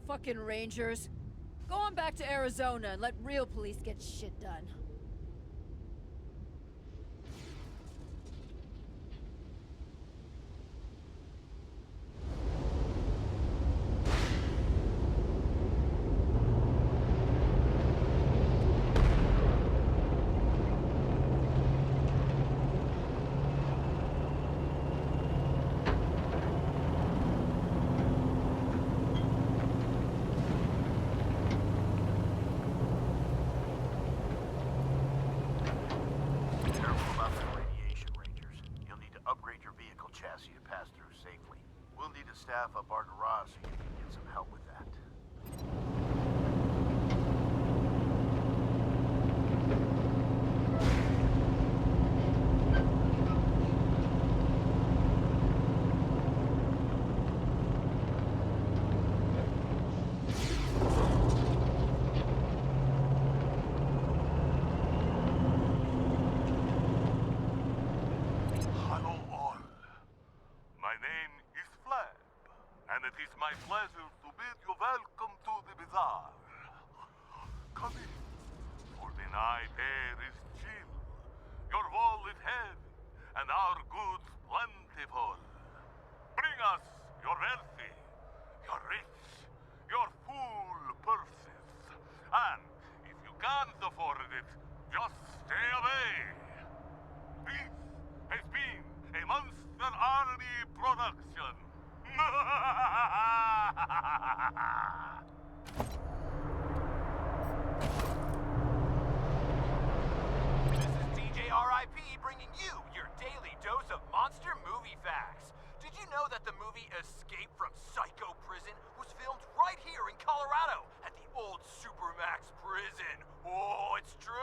Fucking Rangers. Go on back to Arizona and let real police get shit done. Chassis to pass through safely. We'll need to staff up our garage so you can get some help with that. And it is my pleasure to bid you welcome to the bazaar. Come in, for the night air is chill, your wallet heavy, and our goods plentiful. Bring us your wealthy, your rich, your full purses. And if you can't afford it, just stay away. This has been a Monster Army production. This is DJ RIP bringing you your daily dose of monster movie facts. Did you know that the movie Escape from Psycho Prison was filmed right here in Colorado at the old Supermax prison? Oh, it's true.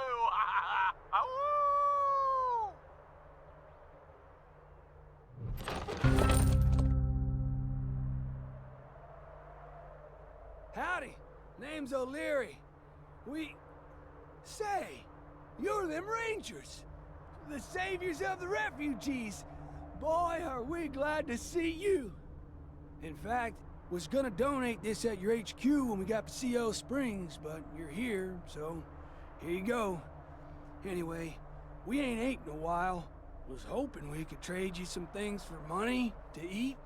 Howdy, name's O'Leary. Say, you're them Rangers, the saviors of the refugees. Boy, are we glad to see you. In fact, was gonna donate this at your HQ when we got to CO Springs, but you're here, so here you go. Anyway, we ain't ate in a while. Was hoping we could trade you some things for money to eat.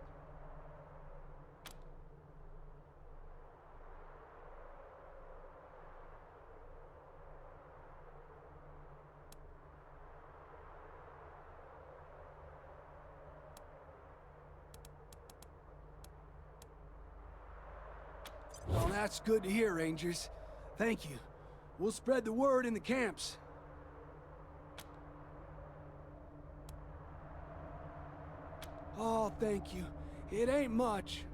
Well, that's good to hear, Rangers. Thank you. We'll spread the word in the camps. Oh, thank you. It ain't much.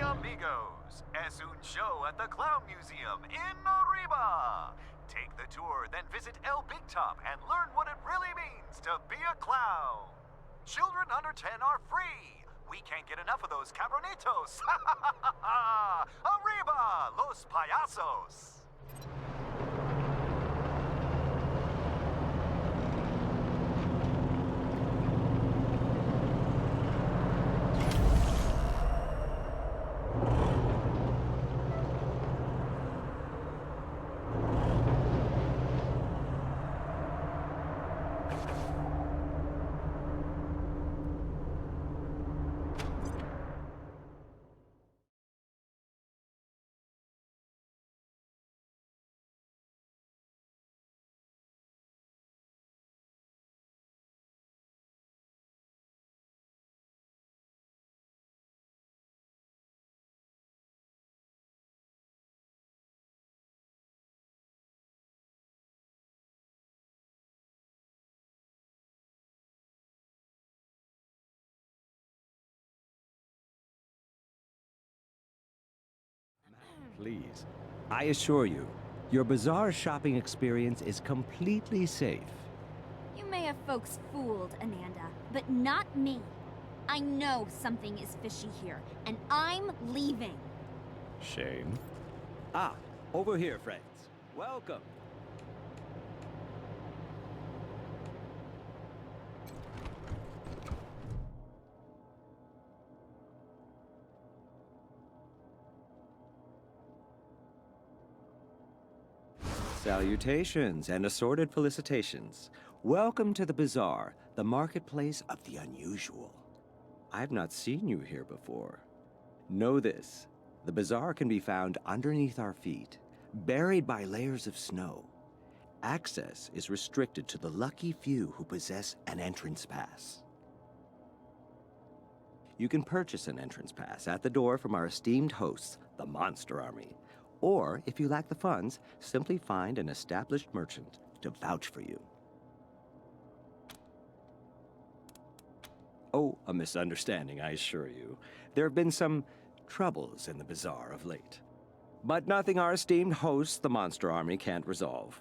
Amigos, es un show at the Clown Museum in Arriba. Take the tour, then visit El Big Top and learn what it really means to be a clown. Children under 10 are free. We can't get enough of those cabronitos. Arriba, los payasos. Please. I assure you, your bazaar shopping experience is completely safe. You may have folks fooled, Ananda, but not me. I know something is fishy here, and I'm leaving. Shame. Ah, over here, friends. Welcome. Salutations and assorted felicitations. Welcome to the bazaar, the marketplace of the unusual. I've not seen you here before. Know this, the bazaar can be found underneath our feet, buried by layers of snow. Access is restricted to the lucky few who possess an entrance pass. You can purchase an entrance pass at the door from our esteemed hosts, the Monster Army. Or, if you lack the funds, simply find an established merchant to vouch for you. Oh, a misunderstanding, I assure you. There have been some troubles in the bazaar of late. But nothing our esteemed hosts, the Monster Army, can't resolve.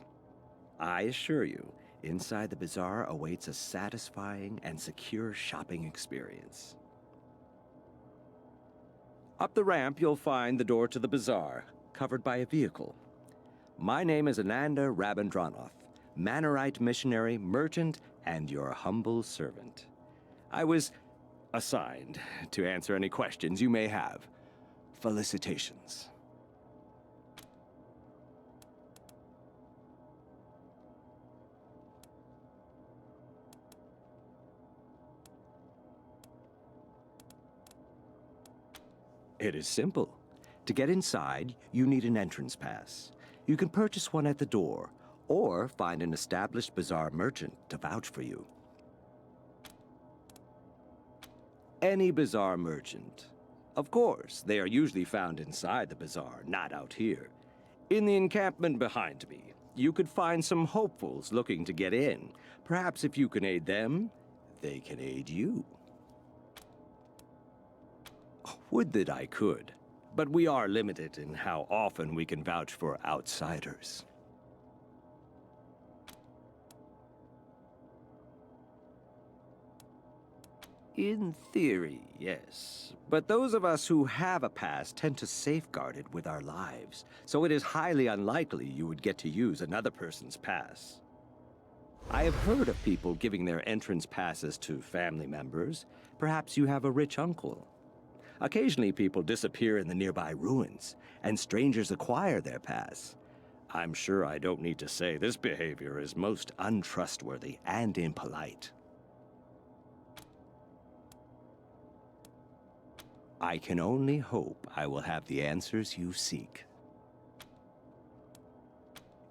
I assure you, inside the bazaar awaits a satisfying and secure shopping experience. Up the ramp, you'll find the door to the bazaar, covered by a vehicle. My name is Ananda Rabindranath, Manorite missionary, merchant, and your humble servant. I was assigned to answer any questions you may have. Felicitations. It is simple. To get inside, you need an entrance pass. You can purchase one at the door, or find an established bazaar merchant to vouch for you. Any bazaar merchant. Of course, they are usually found inside the bazaar, not out here. In the encampment behind me, you could find some hopefuls looking to get in. Perhaps if you can aid them, they can aid you. Would that I could. But we are limited in how often we can vouch for outsiders. In theory, yes. But those of us who have a pass tend to safeguard it with our lives, so it is highly unlikely you would get to use another person's pass. I have heard of people giving their entrance passes to family members. Perhaps you have a rich uncle. Occasionally, people disappear in the nearby ruins, and strangers acquire their pass. I'm sure I don't need to say this behavior is most untrustworthy and impolite. I can only hope I will have the answers you seek.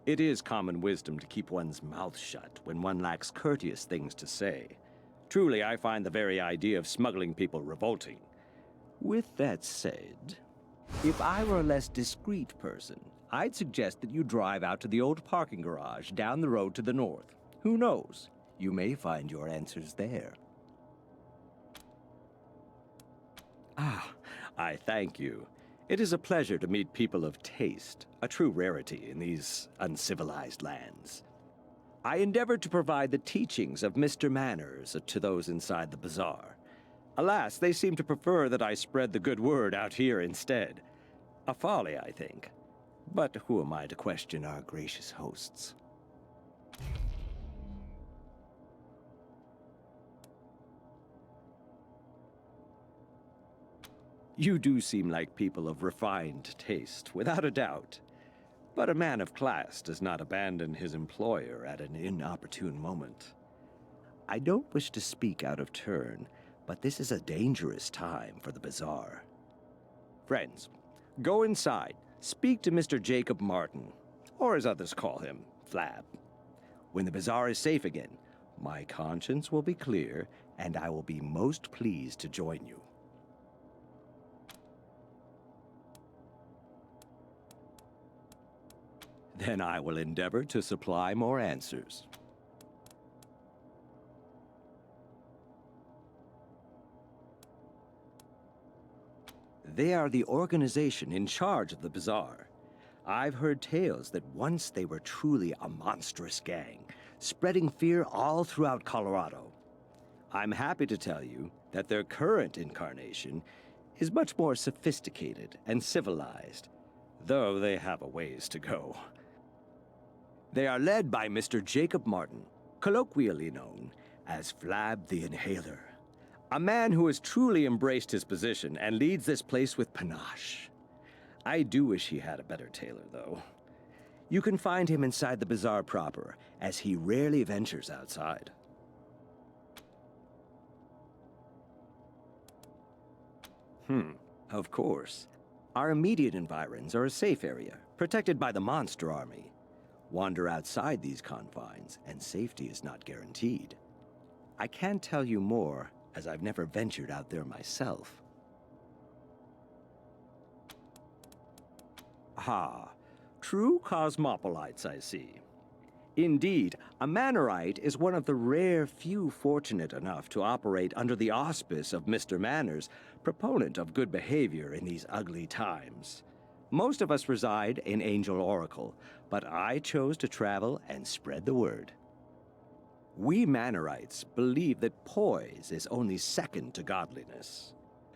It is common wisdom to keep one's mouth shut when one lacks courteous things to say. Truly, I find the very idea of smuggling people revolting. With that said, if I were a less discreet person, I'd suggest that you drive out to the old parking garage down the road to the north. Who knows? You may find your answers there. Ah, I thank you. It is a pleasure to meet people of taste, a true rarity in these uncivilized lands. I endeavored to provide the teachings of Mr. Manners to those inside the bazaar. Alas, they seem to prefer that I spread the good word out here instead. A folly, I think. But who am I to question our gracious hosts? You do seem like people of refined taste, without a doubt. But a man of class does not abandon his employer at an inopportune moment. I don't wish to speak out of turn, but this is a dangerous time for the bazaar. Friends, go inside, speak to Mr. Jacob Martin, or as others call him, Flab. When the bazaar is safe again, my conscience will be clear, and I will be most pleased to join you. Then I will endeavor to supply more answers. They are the organization in charge of the bazaar. I've heard tales that once they were truly a monstrous gang, spreading fear all throughout Colorado. I'm happy to tell you that their current incarnation is much more sophisticated and civilized, though they have a ways to go. They are led by Mr. Jacob Martin, colloquially known as Flab the Inhaler. A man who has truly embraced his position and leads this place with panache. I do wish he had a better tailor, though. You can find him inside the bazaar proper, as he rarely ventures outside. Of course. Our immediate environs are a safe area, protected by the Monster Army. Wander outside these confines, and safety is not guaranteed. I can't tell you more, as I've never ventured out there myself. Ah, true cosmopolites, I see. Indeed, a Mannerite is one of the rare few fortunate enough to operate under the auspice of Mr. Manners, proponent of good behavior in these ugly times. Most of us reside in Angel Oracle, but I chose to travel and spread the word. We Mannerites believe that poise is only second to godliness.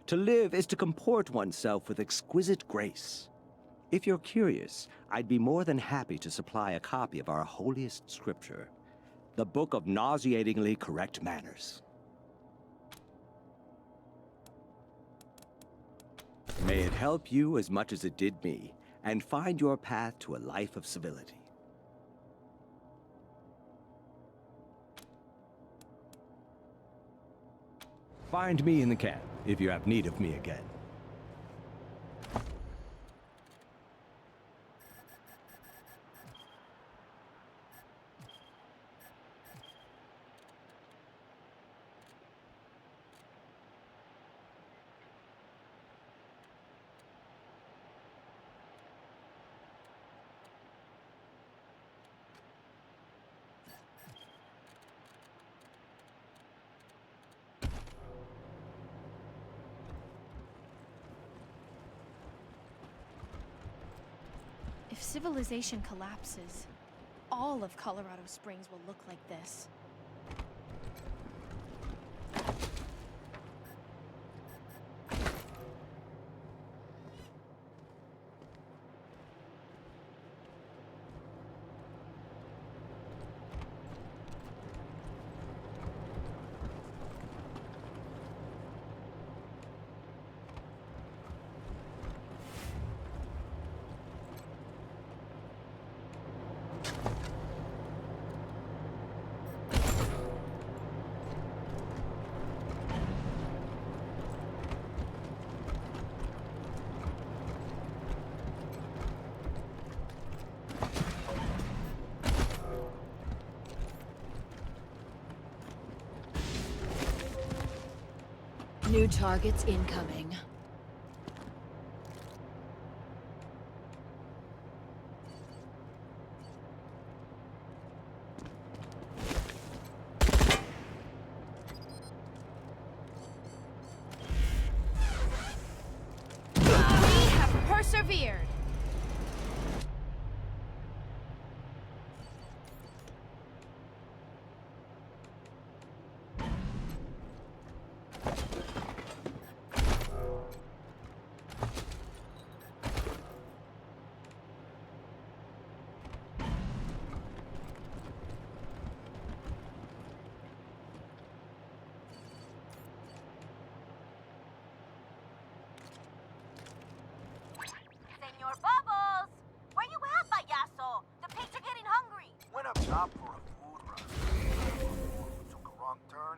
To live is to comport oneself with exquisite grace. If you're curious, I'd be more than happy to supply a copy of our holiest scripture, the Book of Nauseatingly Correct Manners. May it help you as much as it did me, and find your path to a life of civility. Find me in the camp if you have need of me again. If civilization collapses, all of Colorado Springs will look like this. New targets incoming. We have feared. Senor Bubbles! Where you at, payaso? The pigs are getting hungry. Went up top for a food run. Took a wrong turn.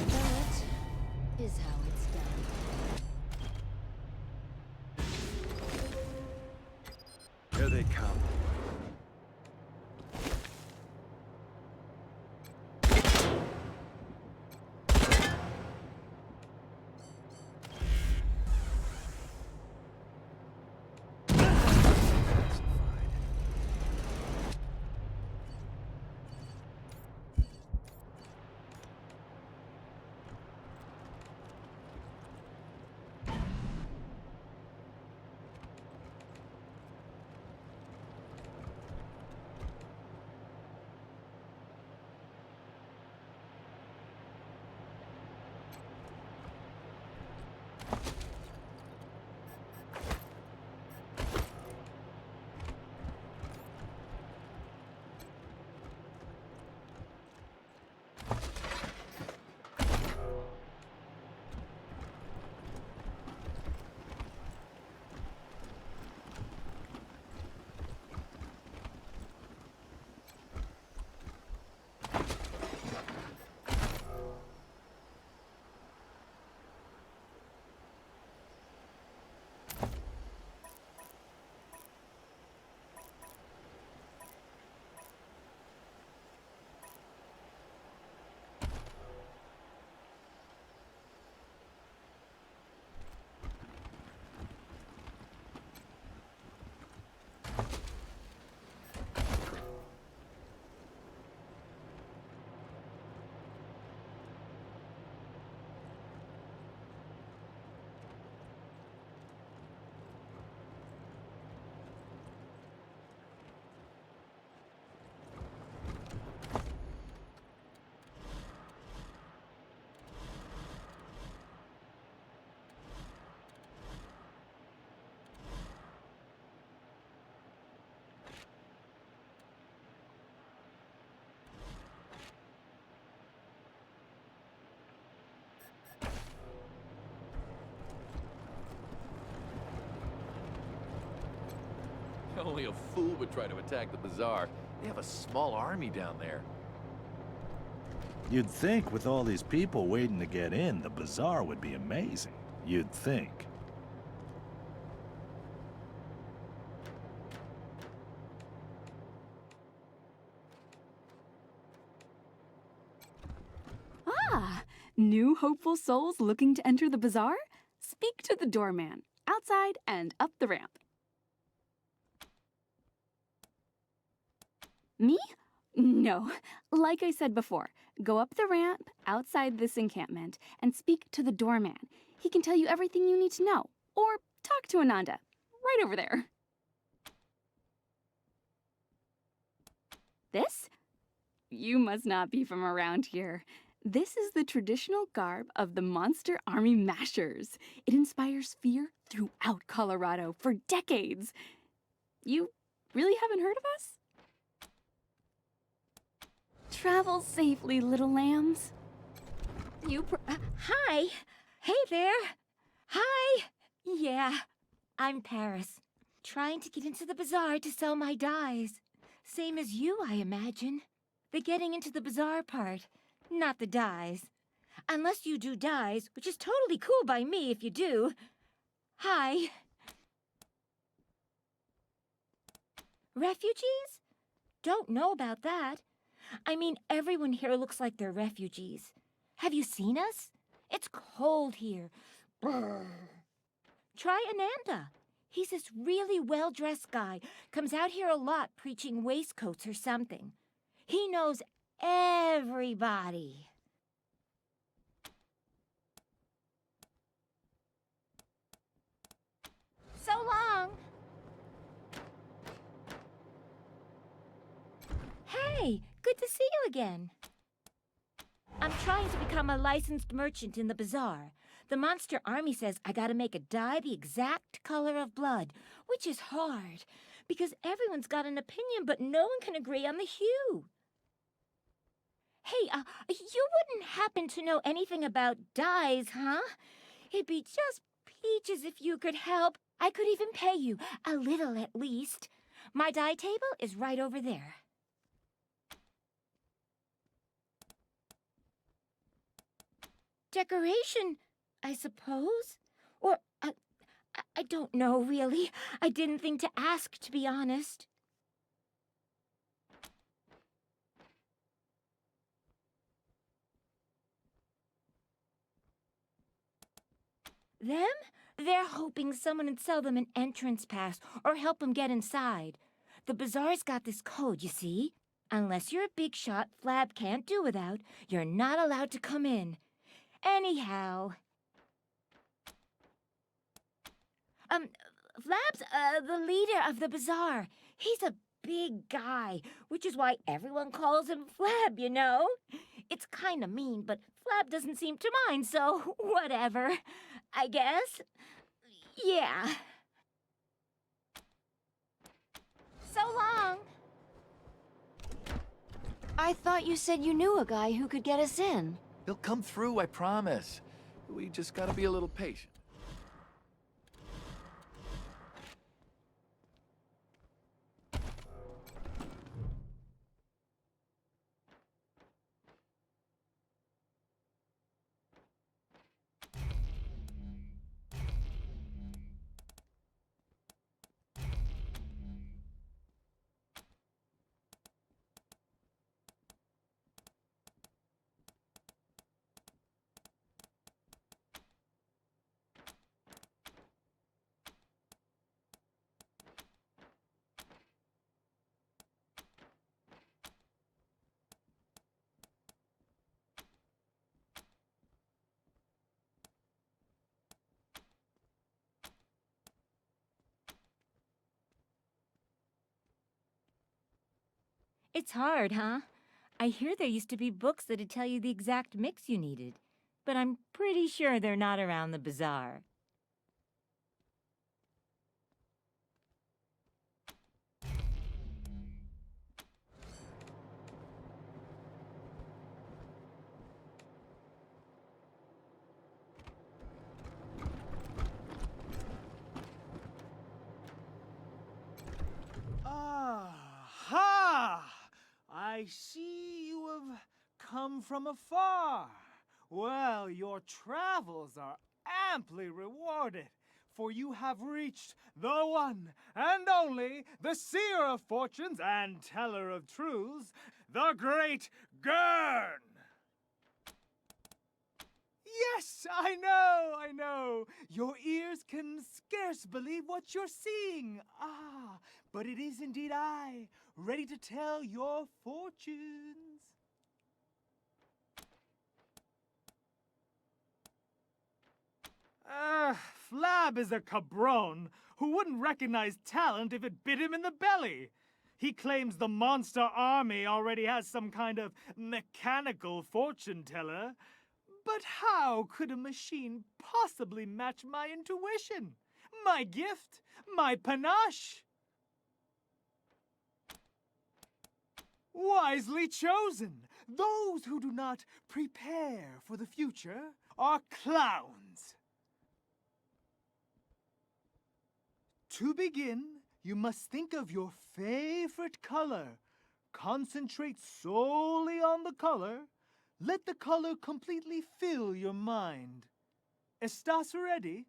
That is how it's done. Here they come. Only a fool would try to attack the bazaar. They have a small army down there. You'd think with all these people waiting to get in, the bazaar would be amazing. You'd think. Ah, new hopeful souls looking to enter the bazaar? Speak to the doorman, outside and up the ramp. Me? No. Like I said before, go up the ramp outside this encampment and speak to the doorman. He can tell you everything you need to know. Or talk to Ananda, right over there. This? You must not be from around here. This is the traditional garb of the Monster Army Mashers. It inspires fear throughout Colorado for decades. You really haven't heard of us? Travel safely, little lambs. Hi. Hey there. Hi. Yeah, I'm Paris. Trying to get into the bazaar to sell my dyes. Same as you, I imagine. The getting into the bazaar part, not the dyes. Unless you do dyes, which is totally cool by me if you do. Hi. Refugees? Don't know about that. I mean, everyone here looks like they're refugees. Have you seen us? It's cold here. Brr. Try Ananda. He's this really well-dressed guy. Comes out here a lot preaching waistcoats or something. He knows everybody. So long. Hey, good to see you again. I'm trying to become a licensed merchant in the bazaar. The Monster Army says I gotta make a dye the exact color of blood, which is hard, because everyone's got an opinion, but no one can agree on the hue. Hey, you wouldn't happen to know anything about dyes, huh? It'd be just peaches if you could help. I could even pay you, a little at least. My dye table is right over there. Decoration, I suppose? Or, I don't know, really. I didn't think to ask, to be honest. Them? They're hoping someone would sell them an entrance pass or help them get inside. The bazaar's got this code, you see? Unless you're a big shot Flab can't do without, you're not allowed to come in. Anyhow... Flab's, the leader of the bazaar. He's a big guy, which is why everyone calls him Flab, you know? It's kinda mean, but Flab doesn't seem to mind, so whatever, I guess. Yeah. So long. I thought you said you knew a guy who could get us in. He'll come through, I promise. We just gotta be a little patient. It's hard, huh? I hear there used to be books that'd tell you the exact mix you needed, but I'm pretty sure they're not around the bazaar. Aha! I see you have come from afar. Well, your travels are amply rewarded, for you have reached the one and only, the seer of fortunes and teller of truths, the great Gurn! Yes, I know. Your ears can scarce believe what you're seeing. Ah, but it is indeed I, ready to tell your fortunes. Flab is a cabron who wouldn't recognize talent if it bit him in the belly. He claims the Monster Army already has some kind of mechanical fortune teller. But how could a machine possibly match my intuition? My gift? My panache? Wisely chosen. Those who do not prepare for the future are clowns. To begin, you must think of your favorite color. Concentrate solely on the color. Let the color completely fill your mind. ¿Estás ready?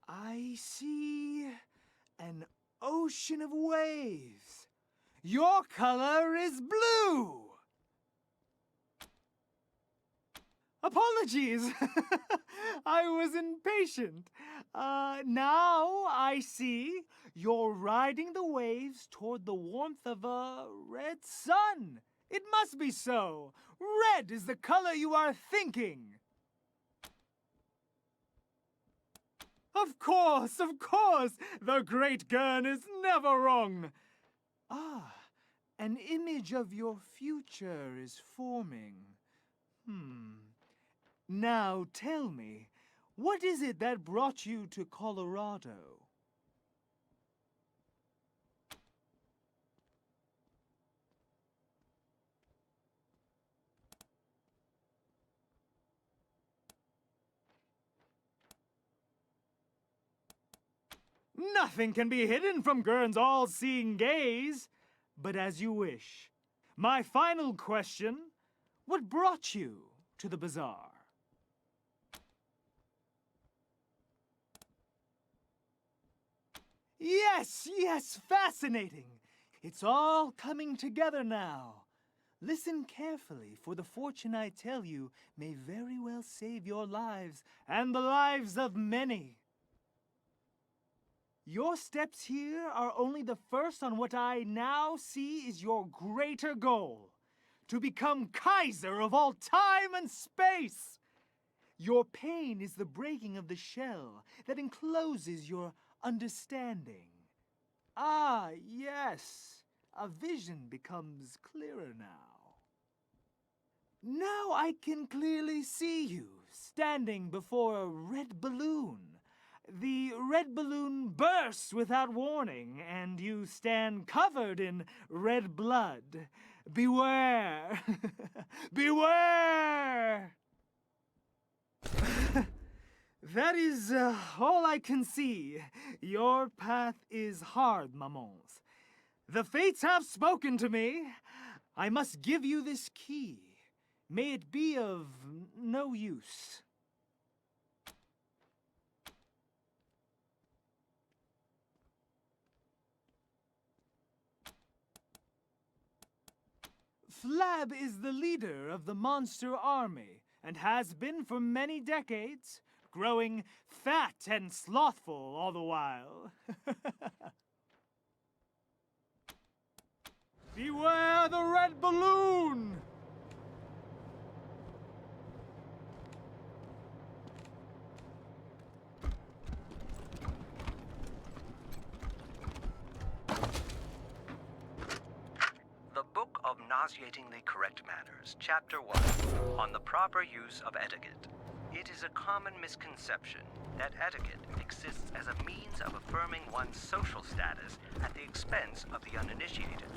I see an ocean of waves. Your color is blue. Apologies! I was impatient. Now I see you're riding the waves toward the warmth of a red sun. It must be so. Red is the color you are thinking. Of course, of course. The great Gurn is never wrong. Ah, an image of your future is forming. Now tell me, what is it that brought you to Colorado? Nothing can be hidden from Gurn's all-seeing gaze. But as you wish. My final question, what brought you to the bazaar? Yes, yes, fascinating. It's all coming together now. Listen carefully, for the fortune I tell you may very well save your lives and the lives of many. Your steps here are only the first on what I now see is your greater goal, to become Kaiser of all time and space. Your pain is the breaking of the shell that encloses your understanding. Ah, yes, a vision becomes clearer now. Now I can clearly see you standing before a red balloon. The red balloon bursts without warning, and you stand covered in red blood. Beware! Beware! That is all I can see. Your path is hard, mamans. The fates have spoken to me. I must give you this key. May it be of no use. Flab is the leader of the monster army, and has been for many decades, growing fat and slothful all the while. Beware the red balloon! Book of Nauseatingly Correct Manners, Chapter 1, on the proper use of etiquette. It is a common misconception that etiquette exists as a means of affirming one's social status at the expense of the uninitiated.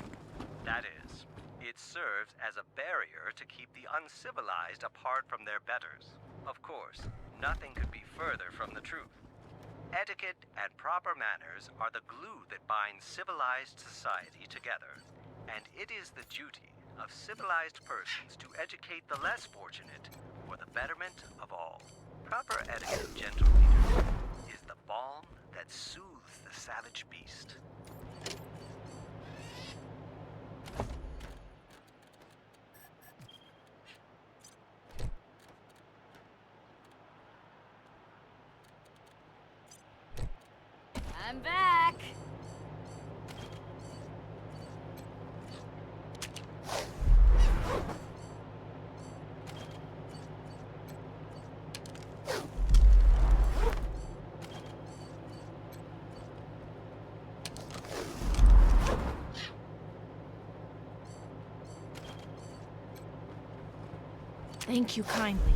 That is, it serves as a barrier to keep the uncivilized apart from their betters. Of course, nothing could be further from the truth. Etiquette and proper manners are the glue that binds civilized society together. And it is the duty of civilized persons to educate the less fortunate for the betterment of all. Proper etiquette, gentle reader, is the balm that soothes the savage beast. I'm back! Thank you kindly.